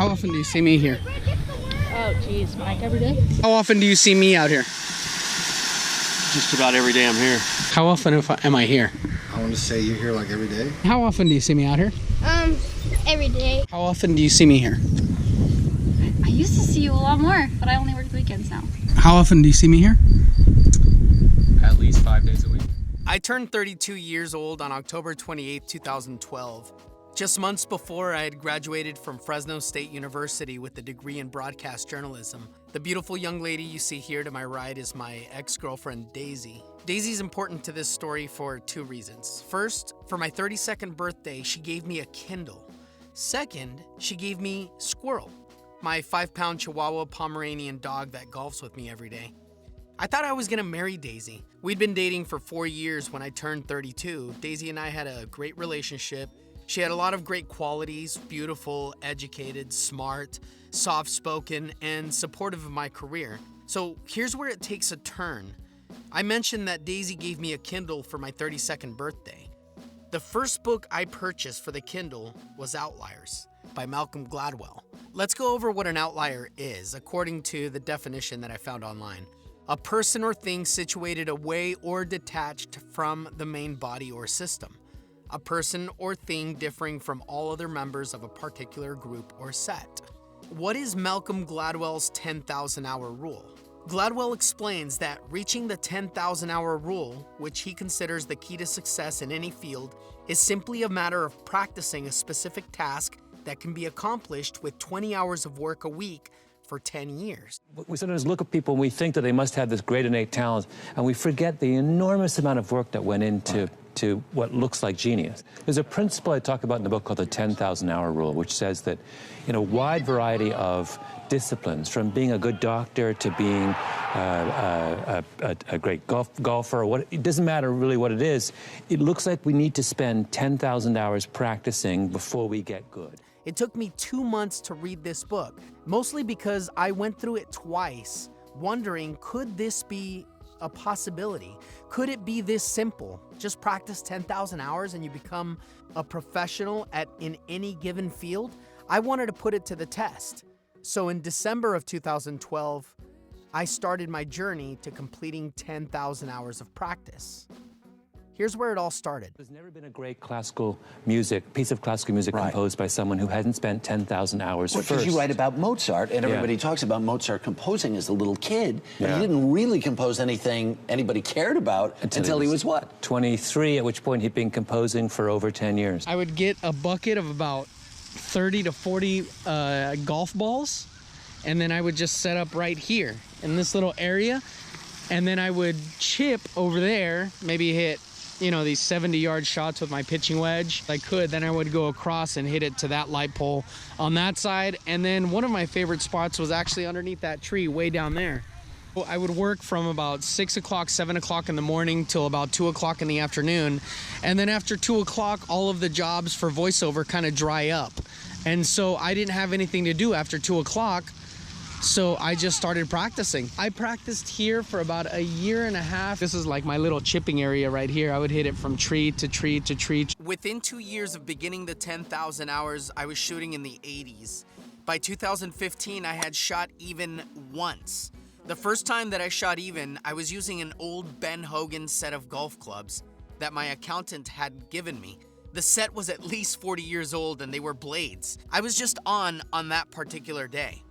How often do you see me here? Oh, geez, Mike, every day? How often do you see me out here? Just about every day I'm here. How often am I here? I want to say you're here like every day. How often do you see me out here? Every day. How often do you see me here? I used to see you a lot more, but I only work the weekends now. How often do you see me here? At least 5 days a week. I turned 32 years old on October 28, 2012. Just months before, I had graduated from Fresno State University with a degree in broadcast journalism. The beautiful young lady you see here to my right is my ex-girlfriend, Daisy. Daisy's important to this story for two reasons. First, for my 32nd birthday, she gave me a Kindle. Second, she gave me Squirrel, my 5-pound Chihuahua Pomeranian dog that golfs with me every day. I thought I was gonna marry Daisy. We'd been dating for 4 years when I turned 32. Daisy and I had a great relationship. She had a lot of great qualities: beautiful, educated, smart, soft-spoken, and supportive of my career. So here's where it takes a turn. I mentioned that Daisy gave me a Kindle for my 32nd birthday. The first book I purchased for the Kindle was Outliers by Malcolm Gladwell. Let's go over what an outlier is, according to the definition that I found online. A person or thing situated away or detached from the main body or system. A person or thing differing from all other members of a particular group or set. What is Malcolm Gladwell's 10,000-hour rule? Gladwell explains that reaching the 10,000-hour rule, which he considers the key to success in any field, is simply a matter of practicing a specific task that can be accomplished with 20 hours of work a week for 10 years. We sometimes look at people and we think that they must have this great innate talent, and we forget the enormous amount of work that went into what looks like genius. There's a principle I talk about in the book called the 10,000-hour rule, which says that in a wide variety of disciplines, from being a good doctor to being a great golfer, it doesn't matter really what it is, it looks like we need to spend 10,000 hours practicing before we get good. It took me 2 months to read this book, mostly because I went through it twice, wondering, could this be a possibility? Could it be this simple? Just practice 10,000 hours and you become a professional in any given field? I wanted to put it to the test. So in December of 2012, I started my journey to completing 10,000 hours of practice. Here's where it all started. There's never been a great piece of classical music composed by someone who hadn't spent 10,000 hours first. Because you write about Mozart, and everybody talks about Mozart composing as a little kid, but he didn't really compose anything anybody cared about until he was what? 23, at which point he'd been composing for over 10 years. I would get a bucket of about 30 to 40 golf balls, and then I would just set up right here in this little area, and then I would chip over there, maybe hit these 70-yard shots with my pitching wedge. If I could, then I would go across and hit it to that light pole on that side. And then one of my favorite spots was actually underneath that tree way down there. I would work from about 6 o'clock, 7 o'clock in the morning till about 2 o'clock in the afternoon. And then after 2 o'clock, all of the jobs for voiceover kind of dry up. And so I didn't have anything to do after 2 o'clock. So I just started practicing. I practiced here for about a year and a half. This is like my little chipping area right here. I would hit it from tree to tree to tree. Within 2 years of beginning the 10,000 hours, I was shooting in the 80s. By 2015, I had shot even once. The first time that I shot even, I was using an old Ben Hogan set of golf clubs that my accountant had given me. The set was at least 40 years old and they were blades. I was just on that particular day.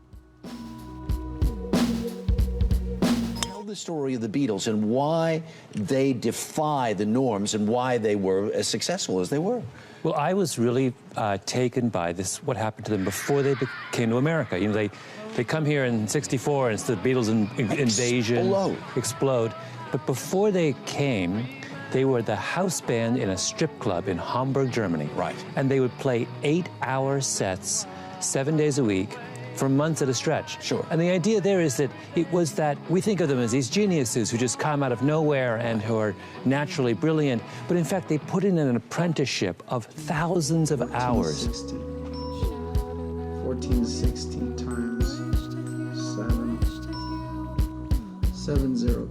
The story of the Beatles and why they defy the norms and why they were as successful as they were. Well, I was really taken by what happened to them before they came to America. They come here in '64 and it's the Beatles invasion. Explode. But before they came, they were the house band in a strip club in Hamburg, Germany. Right. And they would play 8-hour sets 7 days a week for months at a stretch. Sure. And the idea there is that it was that we think of them as these geniuses who just come out of nowhere and who are naturally brilliant, but in fact they put in an apprenticeship of thousands of hours. 1460 times 7. 70 times 0.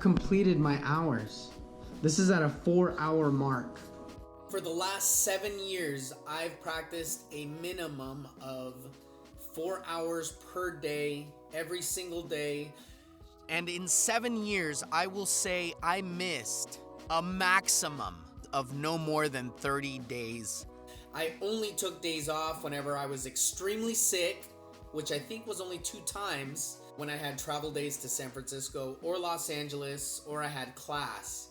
completed my hours. This is at a 4-hour mark. For the last 7 years, I've practiced a minimum of 4 hours per day, every single day. And in 7 years, I will say I missed a maximum of no more than 30 days. I only took days off whenever I was extremely sick, which I think was only 2 times, when I had travel days to San Francisco or Los Angeles, or I had class.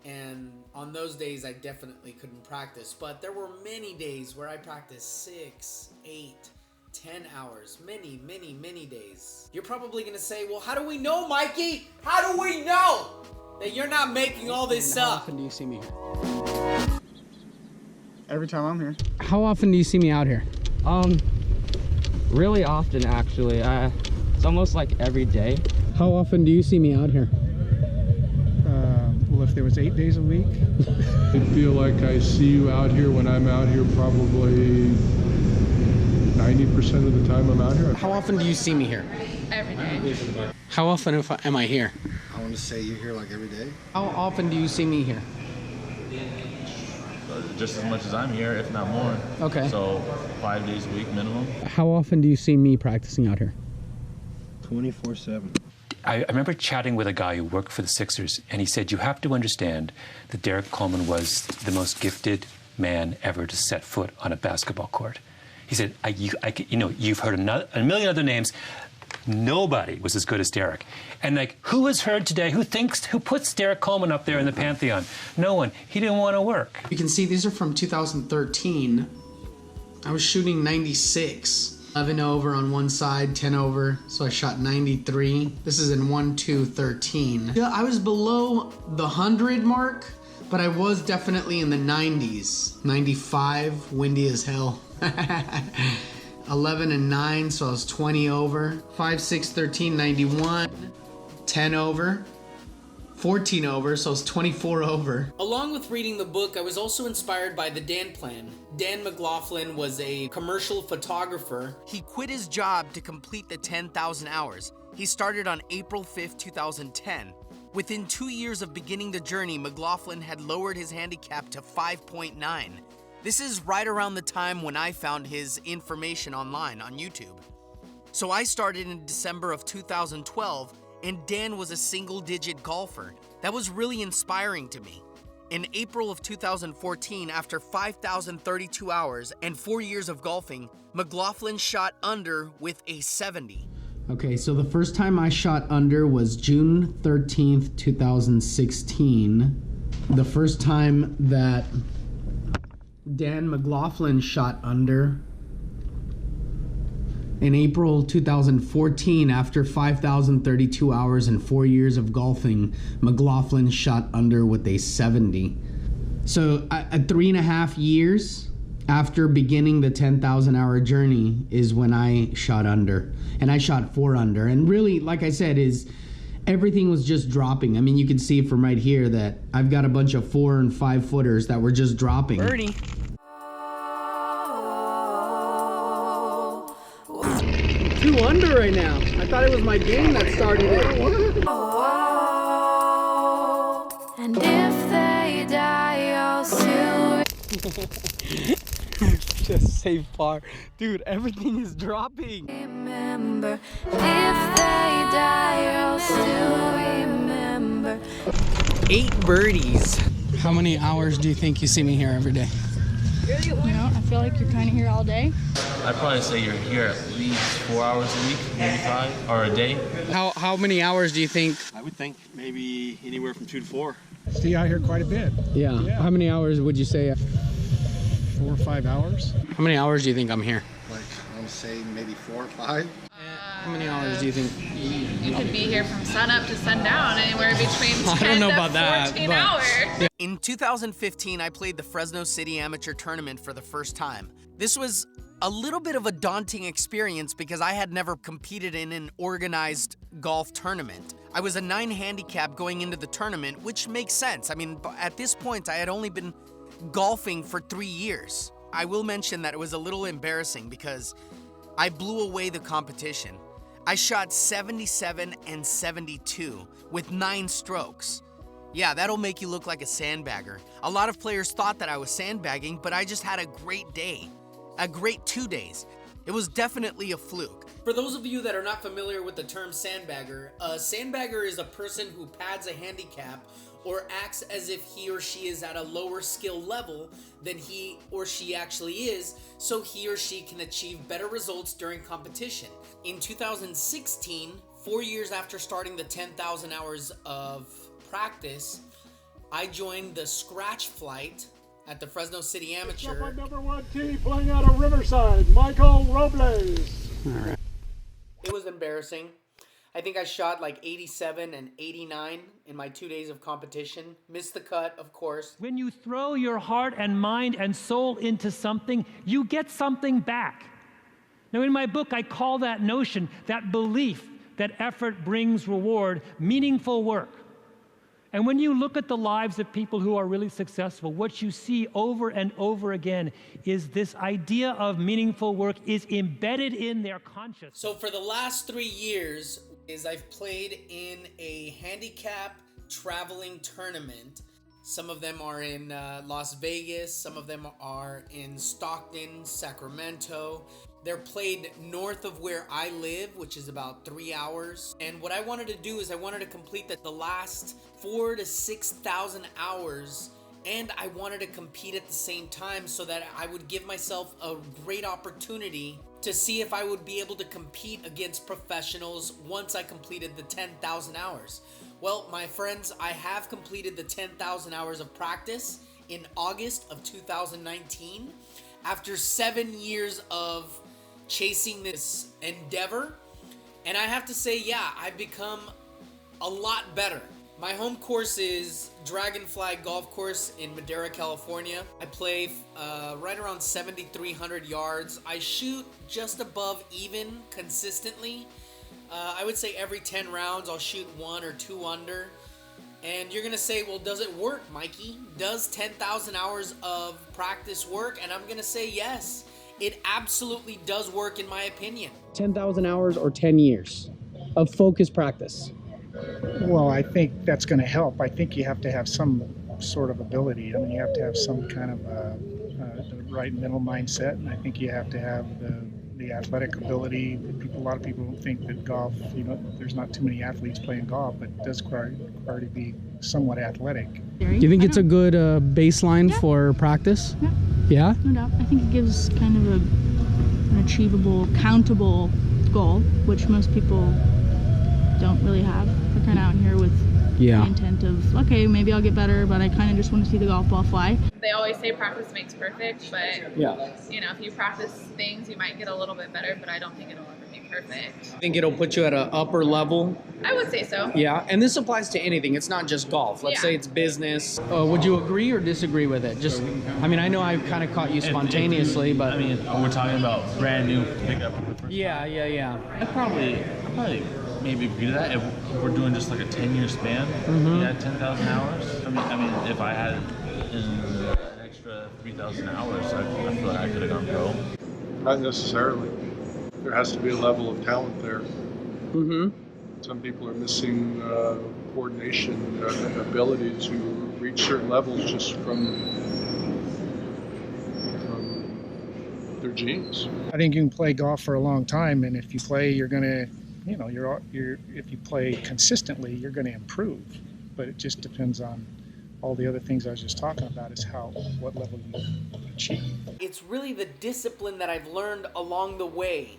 And on those days, I definitely couldn't practice. But there were many days where I practiced 6, 8, 10 hours. Many days. You're probably going to say, well, how do we know, Mikey? How do we know that you're not making all this up? How often do you see me here? Every time I'm here. How often do you see me out here? Really often, actually. It's almost like every day. How often do you see me out here? Well, if there was 8 days a week. I feel like I see you out here when I'm out here probably 90% of the time I'm out here. How often do you see me here? Every day. How often am I here? I want to say you're here like every day. How often do you see me here? Just as much as I'm here, if not more. Okay. So 5 days a week minimum. How often do you see me practicing out here? 24/7. I remember chatting with a guy who worked for the Sixers, and he said, you have to understand that Derrick Coleman was the most gifted man ever to set foot on a basketball court. He said, you've heard a million other names. Nobody was as good as Derrick. And like, who has heard today, who puts Derrick Coleman up there in the pantheon? No one. He didn't want to work. You can see these are from 2013. I was shooting 96. 11 over on one side, 10 over, so I shot 93. This is in 1-2-13. Yeah, I was below the 100 mark, but I was definitely in the 90s. 95, windy as hell. 11 and 9, so I was 20 over. 5, 6, 13, 91. 10 over. 14 over, so I was 24 over. Along with reading the book, I was also inspired by the Dan Plan. Dan McLaughlin was a commercial photographer. He quit his job to complete the 10,000 hours. He started on April 5th, 2010. Within 2 years of beginning the journey, McLaughlin had lowered his handicap to 5.9. This is right around the time when I found his information online on YouTube. So I started in December of 2012, and Dan was a single-digit golfer. That was really inspiring to me. In April of 2014, after 5,032 hours and 4 years of golfing, McLaughlin shot under with a 70. Okay, so the first time I shot under was June 13th, 2016. The first time that Dan McLaughlin shot under in April 2014, after 5,032 hours and 4 years of golfing, McLaughlin shot under with a 70. So at 3.5 years after beginning the 10,000 hour journey is when I shot under. And I shot 4 under. And really, like I said, everything was just dropping. I mean, you can see from right here that I've got a bunch of 4 and 5 footers that were just dropping. Birdie. 2 under right now. I thought it was my game that started it. And if they die, I'll still Just say par. Dude, everything is dropping. remember. If they die, I'll still remember. 8 birdies. How many hours do you think you see me here every day? You know, I feel like you're kind of here all day. I'd probably say you're here at least 4 hours a week, maybe 5, or a day. How many hours do you think? I would think maybe anywhere from 2 to 4. Stay out here quite a bit. Yeah. How many hours would you say? 4 or 5 hours. How many hours do you think I'm here? Like, I want to say maybe 4 or 5. How many hours do you think? You could be here from sun up to sundown, anywhere between 10 I don't know to about that, 14 but- hours. In 2015, I played the Fresno City Amateur Tournament for the first time. This was a little bit of a daunting experience because I had never competed in an organized golf tournament. I was a 9 handicap going into the tournament, which makes sense. I mean, at this point, I had only been golfing for 3 years. I will mention that it was a little embarrassing because I blew away the competition. I shot 77 and 72 with 9 strokes. Yeah, that'll make you look like a sandbagger. A lot of players thought that I was sandbagging, but I just had a great day. A great 2 days. It was definitely a fluke. For those of you that are not familiar with the term sandbagger, a sandbagger is a person who pads a handicap or acts as if he or she is at a lower skill level than he or she actually is, so he or she can achieve better results during competition. In 2016, 4 years after starting the 10,000 hours of practice, I joined the scratch flight at the Fresno City Amateur. Up on #1 tee, playing out of Riverside, Michael Robles. All right. It was embarrassing. I think I shot like 87 and 89 in my 2 days of competition. Missed the cut, of course. When you throw your heart and mind and soul into something, you get something back. Now, in my book, I call that notion, that belief that effort brings reward, meaningful work. And when you look at the lives of people who are really successful, what you see over and over again is this idea of meaningful work is embedded in their consciousness. So for the last 3 years, I've played in a handicap traveling tournament. Some of them are in Las Vegas, some of them are in Stockton, Sacramento. They're played north of where I live, which is about 3 hours. And what I wanted to do is I wanted to complete the last 4,000 to 6,000 hours, and I wanted to compete at the same time so that I would give myself a great opportunity to see if I would be able to compete against professionals once I completed the 10,000 hours. Well, my friends, I have completed the 10,000 hours of practice in August of 2019. After 7 years of chasing this endeavor, and I have to say, yeah, I've become a lot better. My home course is Dragonfly Golf Course in Madera, California. I play right around 7,300 yards. I shoot just above even consistently. I would say every 10 rounds I'll shoot 1 or 2 under. And you're gonna say, well, does it work, Mikey? Does 10,000 hours of practice work? And I'm gonna say yes. It absolutely does work in my opinion. 10,000 hours or 10 years of focused practice? Well, I think that's going to help. I think you have to have some sort of ability. I mean, you have to have some kind of the right mental mindset, and I think you have to have the athletic ability. A lot of people don't think that golf, there's not too many athletes playing golf, but it does require to be somewhat athletic. Do you think it's a good baseline for practice? Yeah. Yeah? No doubt. I think it gives kind of an achievable, countable goal, which most people don't really have. We're kind of out here with the intent of, okay, maybe I'll get better, but I kind of just want to see the golf ball fly. They always say practice makes perfect, but if you practice things, you might get a little bit better, but I don't think it'll ever be perfect. I think it'll put you at an upper level. I would say so. Yeah, and this applies to anything. It's not just golf. Let's say it's business. Would you agree or disagree with it? I know I kind of caught you spontaneously, but... we're talking about brand new pickup. Yeah. I probably maybe agree to that if we're doing just like a 10-year span. Yeah, 10,000 hours. I mean, if I had an extra 3,000 hours, I feel like I could have gone pro. Not necessarily. There has to be a level of talent there. Some people are missing coordination, ability to reach certain levels just from their genes. I think you can play golf for a long time, and if you play, you're going to, if you play consistently, you're going to improve. But it just depends on all the other things I was just talking about, is what level you achieve. It's really the discipline that I've learned along the way.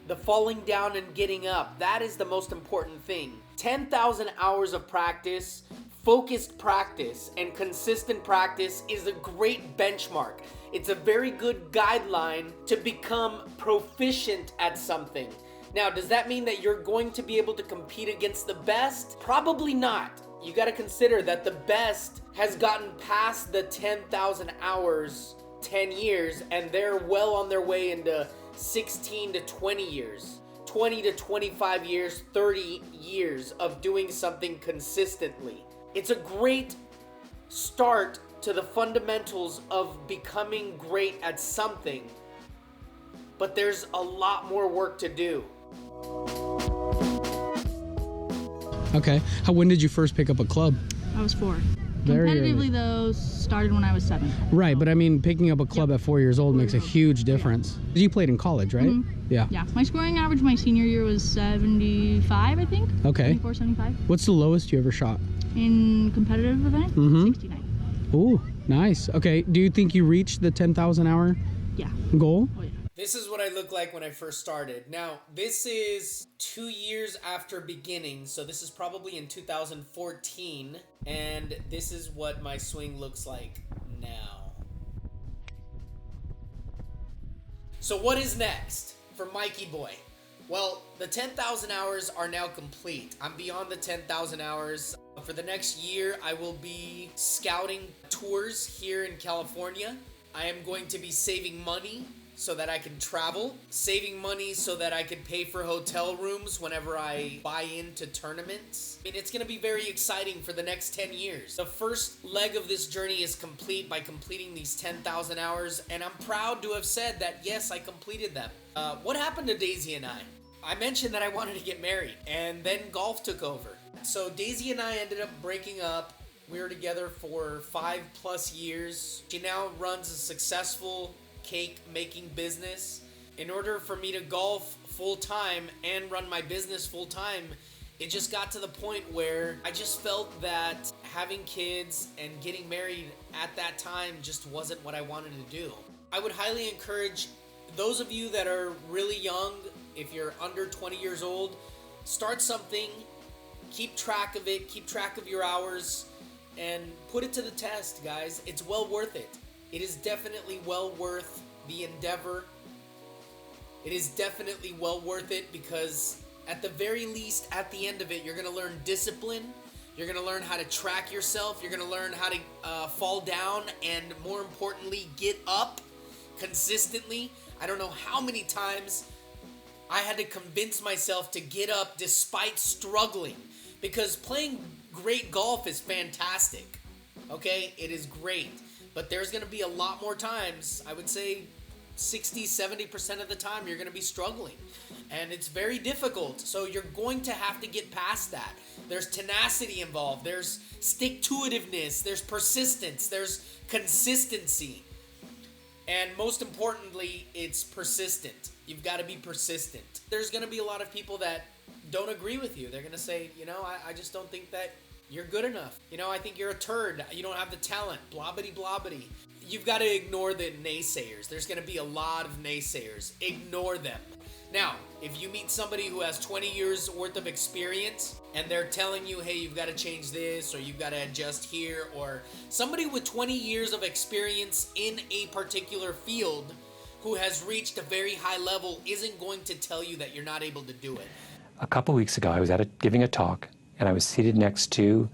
The falling down and getting up, that is the most important thing. 10,000 hours of practice, focused practice, and consistent practice is a great benchmark. It's a very good guideline to become proficient at something. Now, does that mean that you're going to be able to compete against the best? Probably not. You got to consider that the best has gotten past the 10,000 hours 10 years, and they're well on their way into 16 to 20 years, 20 to 25 years, 30 years of doing something consistently. It's a great start to the fundamentals of becoming great at something, but there's a lot more work to do. Okay. When did you first pick up a club? I was 4. Very Competitively, early. though, started when I was 7. Right, but I mean, picking up a club at 4 years old makes a huge difference. You played in college, right? Yeah. Yeah. My scoring average my senior year was 75, I think. Okay. 74, 75. What's the lowest you ever shot? In competitive event? 69. Ooh, nice. Okay, do you think you reached the 10,000 hour goal? Oh, yeah. This is what I look like when I first started. Now, this is 2 years after beginning, so this is probably in 2014, and this is what my swing looks like now. So what is next for Mikey Boy? Well, the 10,000 hours are now complete. I'm beyond the 10,000 hours. For the next year, I will be scouting tours here in California. I am going to be saving money so that I can travel, saving money so that I can pay for hotel rooms whenever I buy into tournaments. I mean, it's gonna be very exciting for the next 10 years. The first leg of this journey is complete by completing these 10,000 hours, and I'm proud to have said that, yes, I completed them. What happened to Daisy and I? I mentioned that I wanted to get married, and then golf took over. So Daisy and I ended up breaking up. We were together for 5+ years. She now runs a successful cake making business. In order for me to golf full time and run my business full time, it just got to the point where I just felt that having kids and getting married at that time just wasn't what I wanted to do. I would highly encourage those of you that are really young, if you're under 20 years old, start something, keep track of it, keep track of your hours, and put it to the test, guys. It's well worth it. It is definitely well worth the endeavor. It is definitely well worth it because at the very least, at the end of it, you're going to learn discipline. You're going to learn how to track yourself. You're going to learn how to fall down and, more importantly, get up consistently. I don't know how many times I had to convince myself to get up despite struggling, because playing great golf is fantastic. Okay? It is great. But there's going to be a lot more times, I would say 60-70% of the time, you're going to be struggling. And it's very difficult. So you're going to have to get past that. There's tenacity involved. There's stick-to-itiveness. There's persistence. There's consistency. And most importantly, it's persistent. You've got to be persistent. There's going to be a lot of people that don't agree with you. They're going to say, you know, I just don't think that you're good enough. You know, I think you're a turd. You don't have the talent. Blobbity blobbity. You've got to ignore the naysayers. There's going to be a lot of naysayers. Ignore them. Now, if you meet somebody who has 20 years worth of experience and they're telling you, hey, you've got to change this or you've got to adjust here, or somebody with 20 years of experience in a particular field who has reached a very high level isn't going to tell you that you're not able to do it. A couple weeks ago, I was giving a talk, and I was seated next to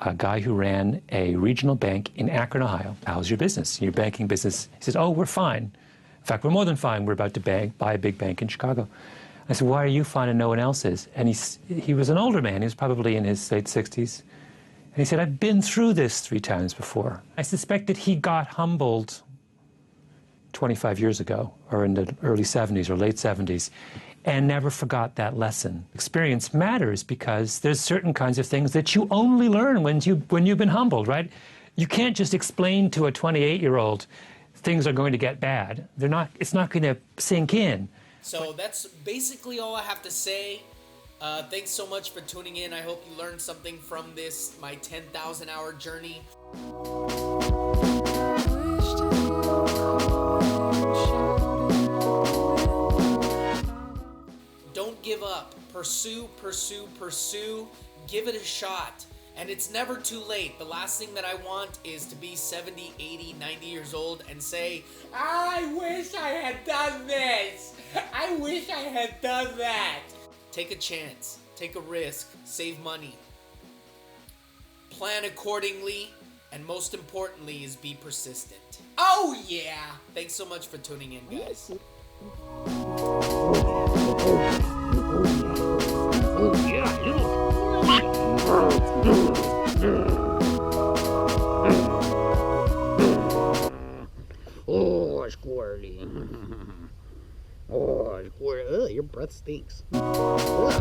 a guy who ran a regional bank in Akron, Ohio. How's your business? Your banking business? He says, oh, we're fine. In fact, we're more than fine. We're about to buy a big bank in Chicago. I said, why are you fine and no one else is? And he was an older man. He was probably in his late 60s. And he said, I've been through this 3 times before. I suspect that he got humbled 25 years ago, or in the early 70s or late 70s, and never forgot that lesson. Experience matters because there's certain kinds of things that you only learn when you've been humbled, right? You can't just explain to a 28-year-old things are going to get bad. It's not going to sink in. So that's basically all I have to say. Thanks so much for tuning in. I hope you learned something from this, my 10,000 hour journey. Don't give up. Pursue, pursue, pursue. Give it a shot. And it's never too late. The last thing that I want is to be 70, 80, 90 years old and say, I wish I had done this. I wish I had done that. Take a chance. Take a risk. Save money. Plan accordingly. And most importantly is be persistent. Oh yeah! Thanks so much for tuning in, guys. Oh, squirty. Oh, squirty. Ugh, your breath stinks. Ugh.